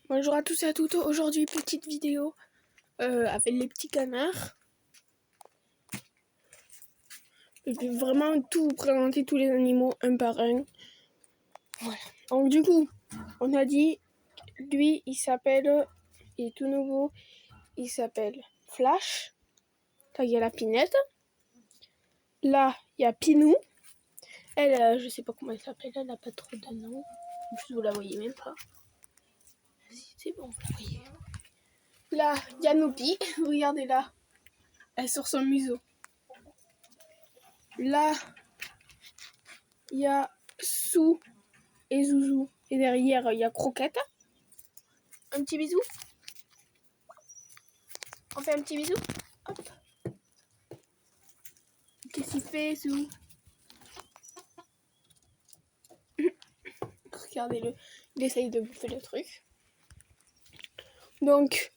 Bonjour à tous et à toutes, aujourd'hui petite vidéo avec les petits canards. Je vais vraiment tout vous présenter, tous les animaux un par un. Voilà. Donc du coup, on a dit, lui il s'appelle, il est tout nouveau, il s'appelle Flash. Là il y a la Pinette. Là il y a Pinou. Elle, je sais pas comment elle s'appelle, elle n'a pas trop de nom. En plus vous la voyez même pas. C'est bon, vous la voyez. Là il y a Noupi, regardez là. Elle sort son museau. Là, il y a Sou et Zouzou. Et derrière, il y a Croquette. Un petit bisou. On fait un petit bisou. Hop. Qu'est-ce qu'il fait, Sou? Regardez-le. Il essaye de bouffer le truc. Donc,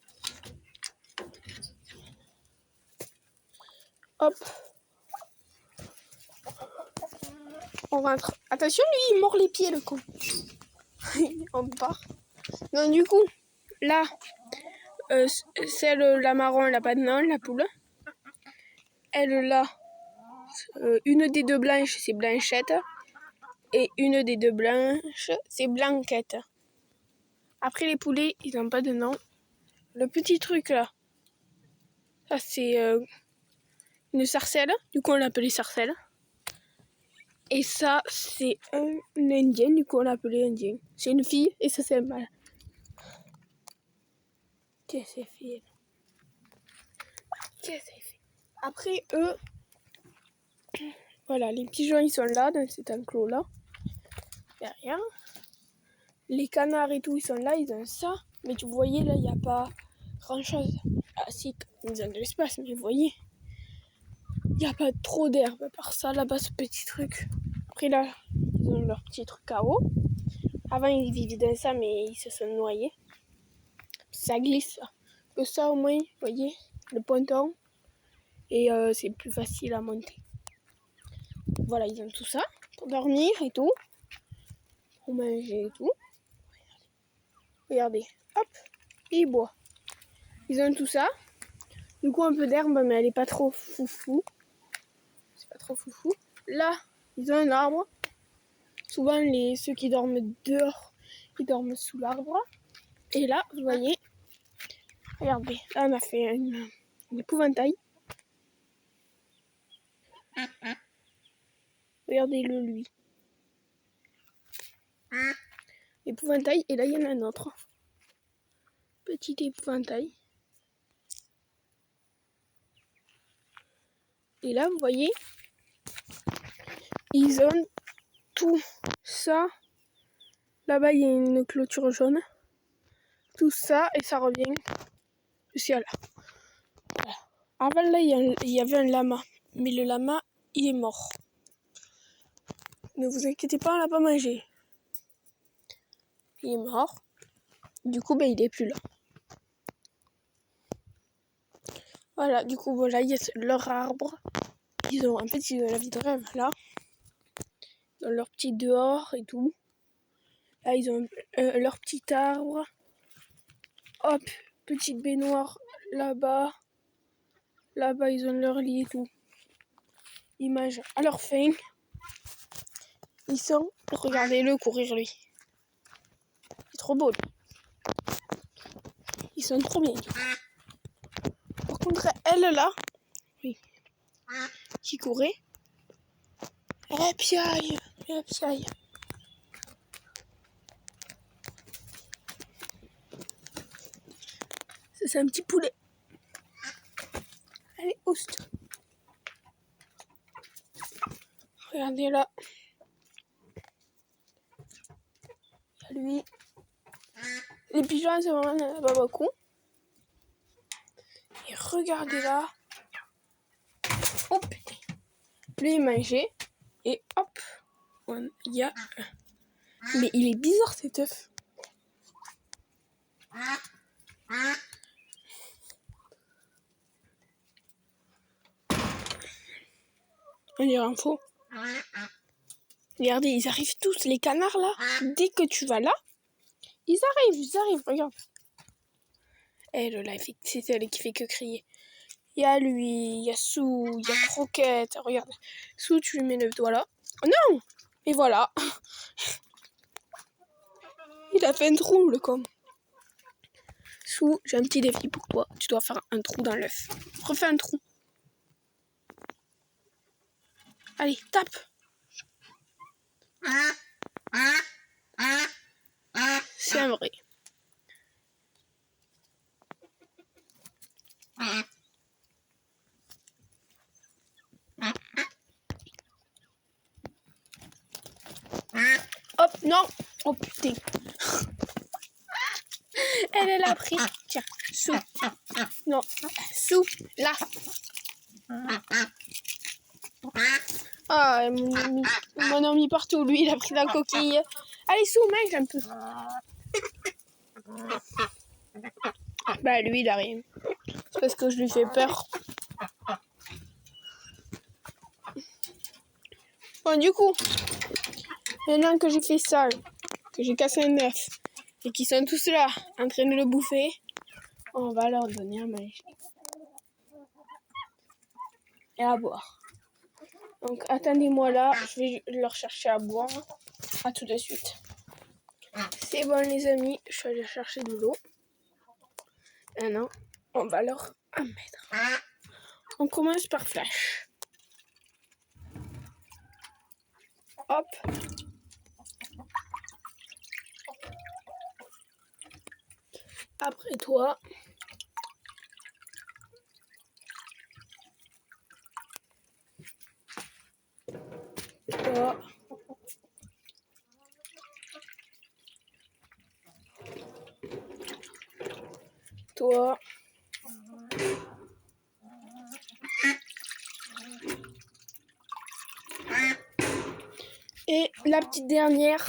hop. On rentre. Attention, lui, il mord les pieds, le con. On part. Donc, du coup, là, celle, la marron, elle n'a pas de nom, la poule. Elle, là, une des deux blanches, c'est Blanchette. Et une des deux blanches, c'est Blanquette. Après, les poulets, ils n'ont pas de nom. Le petit truc, là, ça, c'est une sarcelle. Du coup, on l'appelait sarcelle. Et ça, c'est un indien. Du coup, on l'appelait indien. C'est une fille et ça, c'est un mâle. Qu'est-ce que c'est fait? Qu'est-ce que c'est fait? Après, eux, voilà, les pigeons, ils sont là, dans cet enclos-là. Derrière. Les canards et tout, ils sont là, ils ont ça. Mais vous voyez, là, il n'y a pas grand-chose. Ah, si, ils ont de l'espace, mais vous voyez, il n'y a pas trop d'herbe. À part ça, là-bas, ce petit truc. Après, là, ils ont leur petit truc à eau. Avant, ils vivaient dans ça, mais ils se sont noyés. Ça glisse. Que ça, au moins, vous voyez, le ponton. Et c'est plus facile à monter. Voilà, ils ont tout ça pour dormir et tout. Pour manger et tout. Regardez, hop, et ils boivent. Ils ont tout ça. Du coup, un peu d'herbe, mais elle est pas trop foufou. C'est pas trop foufou. Là, ils ont un arbre. Souvent, ceux qui dorment dehors, ils dorment sous l'arbre. Et là, vous voyez, regardez, là, on a fait un épouvantail. Regardez-le, lui. Épouvantail, et là, il y en a un autre. Petit épouvantail. Et là, vous voyez, ils ont tout ça. Là-bas, il y a une clôture jaune. Tout ça, et ça revient jusqu'à là. Voilà. Avant, là, il y avait un lama. Mais le lama, il est mort. Ne vous inquiétez pas, on l'a pas mangé. Il est mort. Du coup, il est plus là. Voilà, du coup, voilà, il y a leur arbre. Ils ont la vie de rêve, là. Ils ont leur petit dehors et tout. Là, ils ont leur petit arbre. Hop, petite baignoire là-bas. Là-bas, ils ont leur lit et tout. Ils mangent à leur faim. Ils sont... Regardez-le courir, lui. C'est trop beau, lui. Ils sont trop bien. Par contre, elle, là, oui, qui courait, elle piaille. Ça, c'est un petit poulet. Allez, oust. Regardez là. Il y a lui. Les pigeons, c'est vraiment, il n'y en a pas beaucoup. Et regardez là. Oh putain. Lui, il mangeait. Et hop. Il y a... Mais il est bizarre cet œuf. On dirait un faux. Regardez, ils arrivent tous, les canards là. Dès que tu vas là, ils arrivent, regarde. Elle, là, c'est elle qui fait que crier. Il y a lui, il y a Sou, il y a Croquette. Regarde. Sou, tu lui mets le doigt là. Oh non! Et voilà. Il a fait un trou, le con. Sou, j'ai un petit défi pour toi. Tu dois faire un trou dans l'œuf. Refais un trou. Allez, tape. C'est un vrai. Hop, non. Oh putain. Elle l'a pris. Tiens, Sou. Non, Sou, là. Ah, mon ami partout. Lui, il a pris la coquille. Allez, Sou, mange un peu. Bah, lui, il a rien. C'est parce que je lui fais peur. Bon, du coup, maintenant que j'ai fait ça, que j'ai cassé un œuf, et qu'ils sont tous là, en train de le bouffer, on va leur donner à manger. Et à boire. Donc, attendez-moi là, je vais leur chercher à boire. À tout de suite. C'est bon, les amis, je suis allée chercher de l'eau. Maintenant, on va leur en mettre. On commence par Flash. Hop. Après toi. Toi. Toi. Et la petite dernière.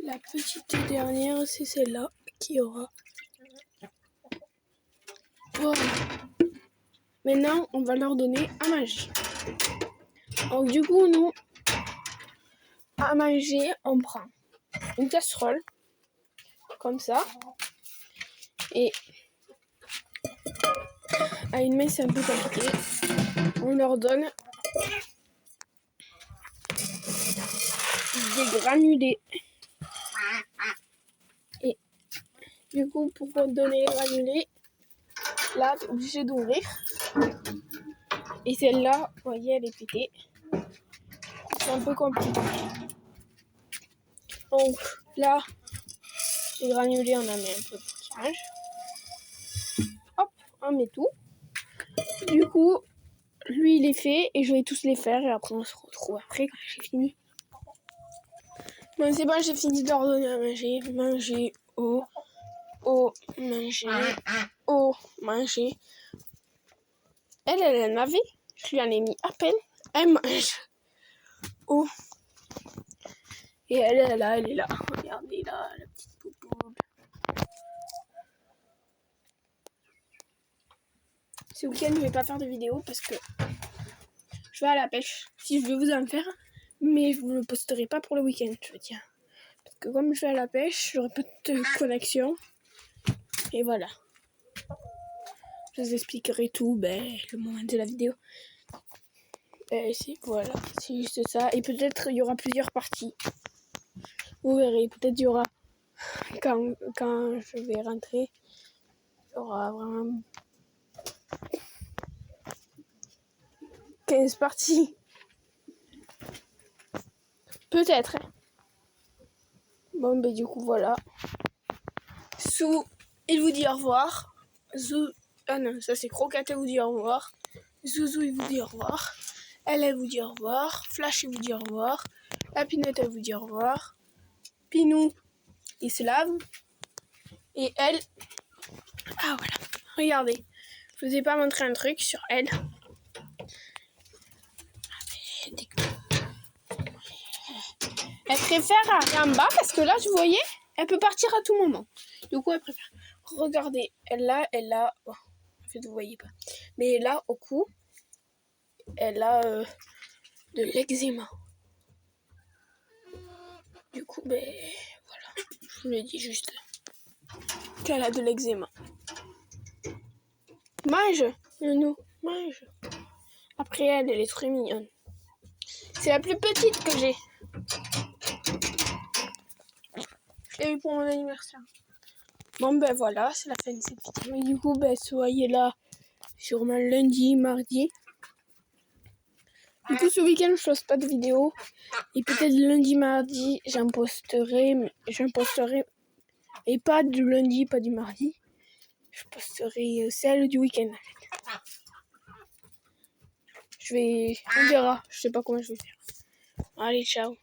La petite dernière, c'est celle-là qui aura. Voilà. Maintenant, on va leur donner à manger. Donc du coup, nous, à manger, on prend une casserole, comme ça. Et à une main, c'est un peu compliqué. On leur donne des granulés. Et du coup, pour donner les granulés, là, t'es obligé d'ouvrir. Et celle-là, vous voyez, elle est pétée. C'est un peu compliqué. Donc là, les granulés, on en met un peu pour qu'ils mangent. Hop, on met tout. Du coup, lui, il est fait et je vais tous les faire. Et après, on se retrouve après quand j'ai fini. Bon, c'est bon, j'ai fini de leur donner à manger. Manger, eau, manger, eau, manger. Elle en avait. Je lui en ai mis à peine. Elle mange. Oh. Et elle est là. Regardez là, la petite poupoule. Ce week-end, je vais pas faire de vidéo parce que je vais à la pêche. Si je vais vous en faire, mais je vous le posterai pas pour le week-end, je veux dire. Parce que comme je vais à la pêche, j'aurai pas de connexion. Et voilà. Je vous expliquerai tout, le moment de la vidéo. Voilà, c'est juste ça. Et peut-être il y aura plusieurs parties. Vous verrez, peut-être il y aura, quand je vais rentrer, il y aura vraiment 15 parties. Peut-être. Bon, du coup, voilà. Sou, il vous dit au revoir. Ah non, ça c'est Croquette, elle vous dit au revoir. Zouzou, il vous dit au revoir. Elle vous dit au revoir. Flash, il vous dit au revoir. La Pinette, elle vous dit au revoir. Pinou, il se lave. Et elle... Ah voilà, regardez. Je vous ai pas montré un truc sur elle. Elle préfère aller en bas parce que là, vous voyez, elle peut partir à tout moment. Du coup, elle préfère. Regardez, elle a... Oh, en fait, vous voyez pas. Mais là, au cou, elle a de l'eczéma. Du coup, ben voilà, je vous le dis juste qu'elle a de l'eczéma. Mange, Nounou, mange. Après elle est très mignonne. C'est la plus petite que j'ai. Je l'ai eu pour mon anniversaire. Bon ben voilà, c'est la fin de cette vidéo. Et du coup, ben soyez là sûrement lundi, mardi. Du coup, ce week-end, je poste pas de vidéo. Et peut-être lundi, mardi, j'en posterai. Et pas du lundi, pas du mardi. Je posterai celle du week-end. On verra. Je sais pas comment je vais faire. Allez, ciao.